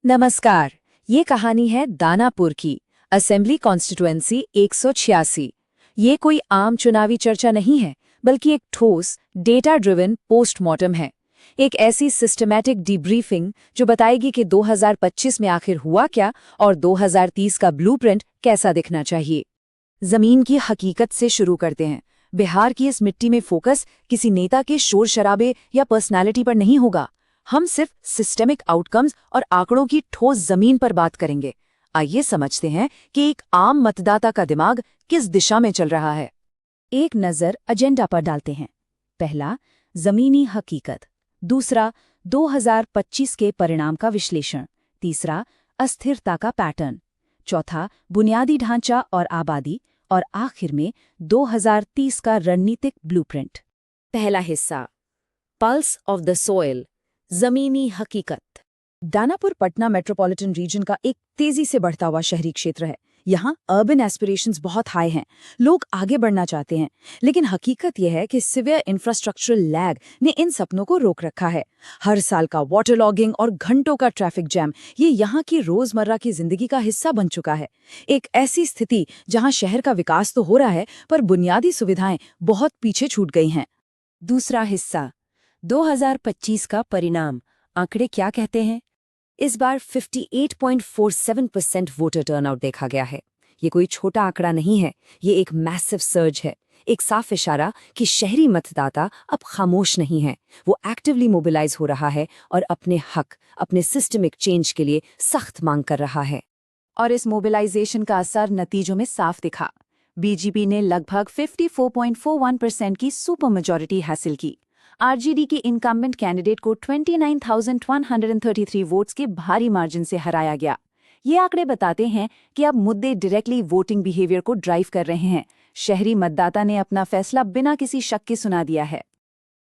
नमस्कार। ये कहानी है दानापुर की, असेंबली कॉन्स्टिट्यूएंसी 186। ये कोई आम चुनावी चर्चा नहीं है, बल्कि एक ठोस, डेटा ड्रिवन पोस्टमार्टम है। एक ऐसी सिस्टमैटिक डीब्रीफिंग जो बताएगी कि 2025 में आखिर हुआ क्या और 2030 का ब्लूप्रिंट कैसा दिखना चाहिए। जमीन की हकीकत से शुरू करते हैं। बिहार की इस मिट्टी में फोकस किसी नेता के शोर शराबे या पर्सनालिटी पर नहीं होगा। हम सिर्फ सिस्टेमिक आउटकम्स और आंकड़ों की ठोस जमीन पर बात करेंगे। आइए समझते हैं कि एक आम मतदाता का दिमाग किस दिशा में चल रहा है। एक नजर एजेंडा पर डालते हैं। पहला, जमीनी हकीकत। दूसरा, 2025 के परिणाम का विश्लेषण। तीसरा, अस्थिरता का पैटर्न। चौथा, बुनियादी ढांचा और आबादी। और आखिर में 2030 का रणनीतिक ब्लूप्रिंट। पहला हिस्सा, पल्स ऑफ द सोइल, जमीनी हकीकत। दानापुर पटना मेट्रोपॉलिटन रीजन का एक तेजी से बढ़ता हुआ शहरी क्षेत्र है। यहाँ अर्बन एस्पिरेशंस बहुत हाई हैं, लोग आगे बढ़ना चाहते हैं, लेकिन हकीकत यह है कि सिवियर इंफ्रास्ट्रक्चरल लैग ने इन सपनों को रोक रखा है। हर साल का वाटर लॉगिंग और घंटों का ट्रैफिक जैम ये यहाँ की रोजमर्रा की जिंदगी का हिस्सा बन चुका है। एक ऐसी स्थिति जहाँ शहर का विकास तो हो रहा है, पर बुनियादी सुविधाएं बहुत पीछे छूट गई हैं। दूसरा हिस्सा, 2025 का परिणाम। आंकड़े क्या कहते हैं? इस बार 58.47% वोटर टर्नआउट देखा गया है। ये कोई छोटा आंकड़ा नहीं है, ये एक मैसिव सर्ज है। एक साफ इशारा कि शहरी मतदाता अब खामोश नहीं है। वो एक्टिवली मोबिलाइज हो रहा है और अपने हक, अपने सिस्टमिक चेंज के लिए सख्त मांग कर रहा है। और इस मोबिलाइजेशन का असर नतीजों में साफ दिखा। बीजेपी ने लगभग 54.41% की सुपर मेजॉरिटी हासिल की। आरजेडी के इनकम्बेंट कैंडिडेट को 29,133 वोट्स के भारी मार्जिन से हराया गया। ये आंकड़े बताते हैं कि अब मुद्दे डायरेक्टली वोटिंग बिहेवियर को ड्राइव कर रहे हैं। शहरी मतदाता ने अपना फैसला बिना किसी शक के सुना दिया है।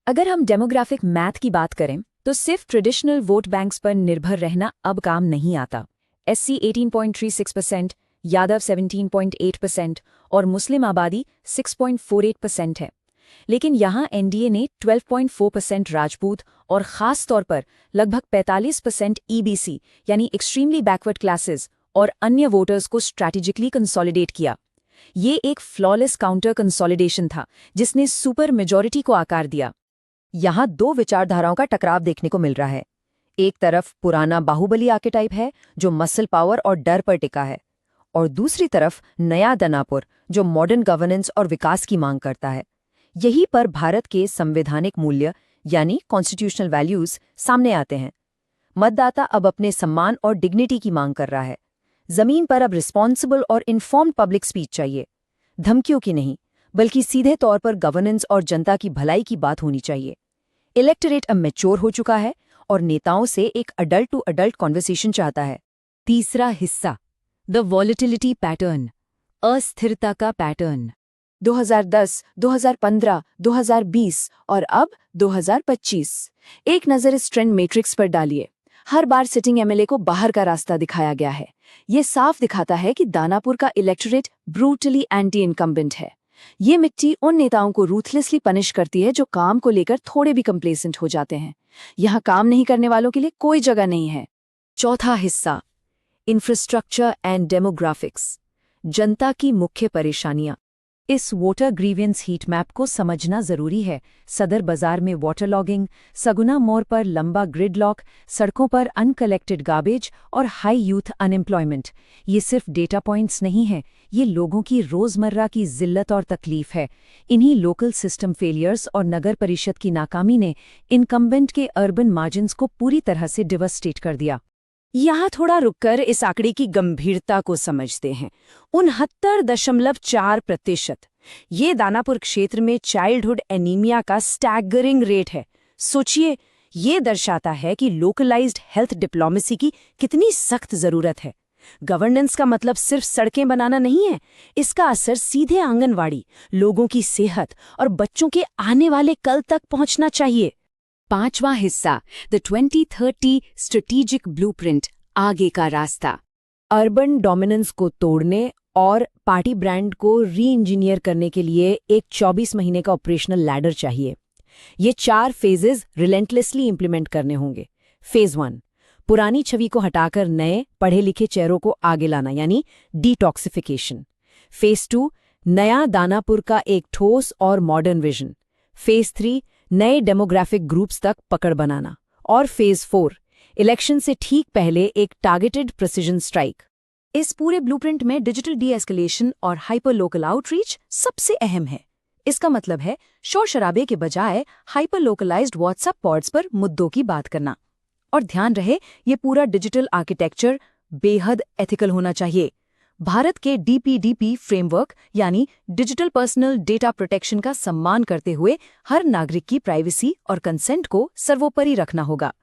अगर हम डेमोग्राफिक मैथ की बात करें तो सिर्फ ट्रेडिशनल वोट बैंक्स पर निर्भर रहना अब काम नहीं आता। एससी 18.36%, यादव 17.8% और मुस्लिम आबादी 6.48% है। लेकिन यहाँ एनडीए ने 12.4% राजपूत और ख़ास तौर पर लगभग 45% ईबीसी यानी एक्सट्रीमली बैकवर्ड क्लासेस और अन्य वोटर्स को स्ट्रैटेजिकली कंसोलिडेट किया। ये एक फ्लॉलेस काउंटर कंसोलिडेशन था जिसने सुपर मेजॉरिटी को आकार दिया। यहाँ दो विचारधाराओं का टकराव देखने को मिल रहा है। एक तरफ पुराना बाहुबली आर्केटाइप है जो मसल पावर और डर पर टिका है, और दूसरी तरफ नया दानापुर जो मॉडर्न गवर्नेंस और विकास की मांग करता है। यहीं पर भारत के संवैधानिक मूल्य यानी कॉन्स्टिट्यूशनल वैल्यूज सामने आते हैं। मतदाता अब अपने सम्मान और डिग्निटी की मांग कर रहा है। जमीन पर अब रिस्पॉन्सिबल और इन्फॉर्म्ड पब्लिक स्पीच चाहिए। धमकियों की नहीं, बल्कि सीधे तौर पर गवर्नेंस और जनता की भलाई की बात होनी चाहिए। इलेक्टोरेट अब मैच्योर हो चुका है और नेताओं से एक अडल्ट टू अडल्ट कॉन्वर्सेशन चाहता है। तीसरा हिस्सा, द वॉलेटिलिटी पैटर्न, अस्थिरता का पैटर्न। 2010, 2015, 2020 और अब 2025। एक नज़र इस ट्रेंड मैट्रिक्स पर डालिए। हर बार सिटिंग एमएलए को बाहर का रास्ता दिखाया गया है। ये साफ दिखाता है कि दानापुर का इलेक्टोरेट ब्रूटली एंटी इनकम्बेंट है। ये मिट्टी उन नेताओं को रूथलेसली पनिश करती है जो काम को लेकर थोड़े भी कंप्लेसेंट हो जाते हैं। यहाँ काम नहीं करने वालों के लिए कोई जगह नहीं है। चौथा हिस्सा, इंफ्रास्ट्रक्चर एंड डेमोग्राफिक्स, जनता की मुख्य परेशानियां। इस वोटर ग्रीवियंस हीट मैप को समझना जरूरी है। सदर बाजार में वाटर लॉगिंग, सगुना मोड़ पर लंबा ग्रिड लॉक, सड़कों पर अनकलेक्टेड गार्बेज और हाई यूथ अनएम्प्लॉयमेंट, ये सिर्फ डेटा पॉइंट्स नहीं हैं, ये लोगों की रोजमर्रा की जिल्लत और तकलीफ है। इन्हीं लोकल सिस्टम फेलियर्स और नगर परिषद की नाकामी ने इनकम्बेंट के अर्बन मार्जिन्स को पूरी तरह से डिवास्टेट कर दिया। यहाँ थोड़ा रुककर इस आंकड़े की गंभीरता को समझते हैं। 69.4%। ये दानापुर क्षेत्र में चाइल्डहुड एनीमिया का स्टैगरिंग रेट है। सोचिए, ये दर्शाता है कि लोकलाइज्ड हेल्थ डिप्लोमेसी की कितनी सख्त जरूरत है। गवर्नेंस का मतलब सिर्फ सड़कें बनाना नहीं है, इसका असर सीधे आंगनवाड़ी, लोगों की सेहत और बच्चों के आने वाले कल तक पहुंचना चाहिए। पांचवां हिस्सा, द 2030 स्ट्रेटेजिक ब्लूप्रिंट, आगे का रास्ता। अर्बन डोमिनेंस को तोड़ने और पार्टी ब्रांड को री इंजीनियर करने के लिए एक 24 महीने का ऑपरेशनल लैडर चाहिए। ये 4 फेजेस रिलेंटलेसली इंप्लीमेंट करने होंगे। फेज 1, पुरानी छवि को हटाकर नए पढ़े लिखे चेहरों को आगे लाना यानी डिटॉक्सिफिकेशन। फेज 2, नया दानापुर का एक ठोस और मॉडर्न विजन। फेज 3, नए डेमोग्राफिक ग्रुप्स तक पकड़ बनाना। और फेज 4, इलेक्शन से ठीक पहले एक टारगेटेड प्रिसिजन स्ट्राइक। इस पूरे ब्लूप्रिंट में डिजिटल डी-एस्केलेशन और हाइपर लोकल आउटरीच सबसे अहम है। इसका मतलब है शोर शराबे के बजाय हाइपर लोकलाइज्ड व्हाट्सएप पॉड्स पर मुद्दों की बात करना। और ध्यान रहे, ये पूरा डिजिटल आर्किटेक्चर बेहद एथिकल होना चाहिए। भारत के DPDP फ्रेमवर्क यानी डिजिटल पर्सनल डेटा प्रोटेक्शन का सम्मान करते हुए हर नागरिक की प्राइवेसी और कंसेंट को सर्वोपरि रखना होगा।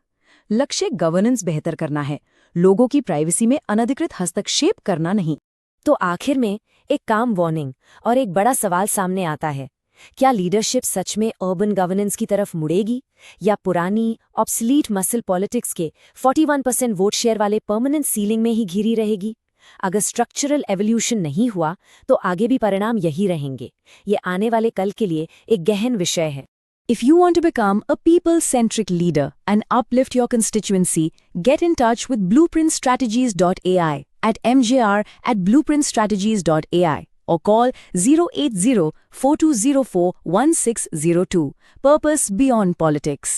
लक्ष्य गवर्नेंस बेहतर करना है, लोगों की प्राइवेसी में अनधिकृत हस्तक्षेप करना नहीं। तो आखिर में एक काम वार्निंग और एक बड़ा सवाल सामने आता है, क्या लीडरशिप सच में अर्बन गवर्नेंस की तरफ मुड़ेगी या पुरानी ऑब्सलीट मसल पॉलिटिक्स के 41% वोट शेयर वाले परमानेंट सीलिंग में ही घिरी रहेगी? अगर स्ट्रक्चरल एवोल्यूशन नहीं हुआ तो आगे भी परिणाम यही रहेंगे। ये आने वाले कल के लिए एक गहन विषय है। If you want to become a people-centric leader and uplift your constituency, get in touch with blueprintstrategies.ai at mjr@blueprintstrategies.ai or call 080-4204-1602. Purpose beyond politics.